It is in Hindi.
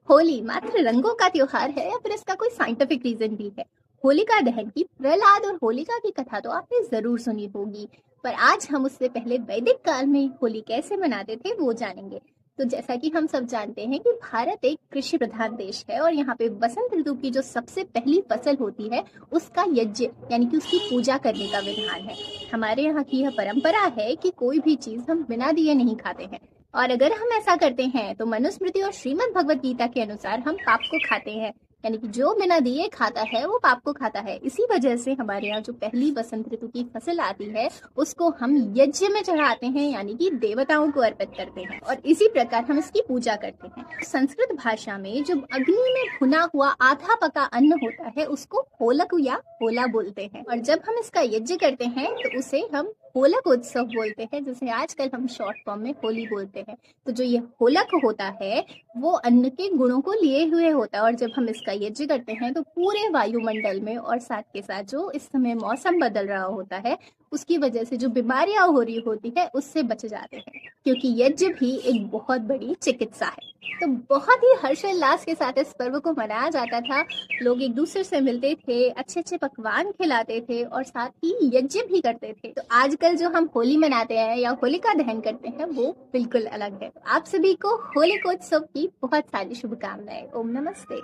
होली मात्र रंगों का त्योहार है या फिर इसका कोई साइंटिफिक रीजन भी है? होलिका दहन की प्रहलाद और होलिका की कथा तो आपने जरूर सुनी होगी, पर आज हम उससे पहले वैदिक काल में होली कैसे मनाते थे वो जानेंगे। तो जैसा कि हम सब जानते हैं कि भारत एक कृषि प्रधान देश है और यहाँ पे बसंत ऋतु की जो सबसे पहली फसल होती है उसका यज्ञ यानी कि उसकी पूजा करने का विधान है। हमारे यहाँ की यह परंपरा है कि कोई भी चीज हम बिना दिए नहीं खाते हैं, और अगर हम ऐसा करते हैं तो मनुस्मृति और श्रीमद् भगवत गीता के अनुसार हम पाप को खाते हैं, यानी कि जो बिना दिए खाता है वो पाप को खाता है। इसी वजह से हमारे यहाँ जो पहली बसंत ऋतु की फसल आती है उसको हम यज्ञ में चढ़ाते हैं, यानी कि देवताओं को अर्पित करते हैं, और इसी प्रकार हम इसकी पूजा करते हैं। संस्कृत भाषा में जो अग्नि में भुना हुआ आधा पका अन्न होता है उसको होलक या होला बोलते हैं, और जब हम इसका यज्ञ करते हैं तो उसे हम होलक उत्सव बोलते हैं, जिसे आजकल हम शॉर्ट फॉर्म में होली बोलते हैं। तो जो ये होलक होता है वो अन्न के गुणों को लिए हुए होता है, और जब हम इसका यज्ञ करते हैं तो पूरे वायुमंडल में और साथ के साथ जो इस समय मौसम बदल रहा होता है उसकी वजह से जो बीमारियां हो रही होती है उससे बच जाते हैं, क्योंकि यज्ञ भी एक बहुत बड़ी चिकित्सा है। तो बहुत ही हर्षोल्लास के साथ इस पर्व को मनाया जाता था। लोग एक दूसरे से मिलते थे, अच्छे अच्छे पकवान खिलाते थे और साथ ही यज्ञ भी करते थे। तो आजकल जो हम होली मनाते हैं या होलिका दहन करते हैं वो बिल्कुल अलग है। आप सभी को होलिकोत्सव की बहुत सारी शुभकामनाएं। ओम नमस्ते।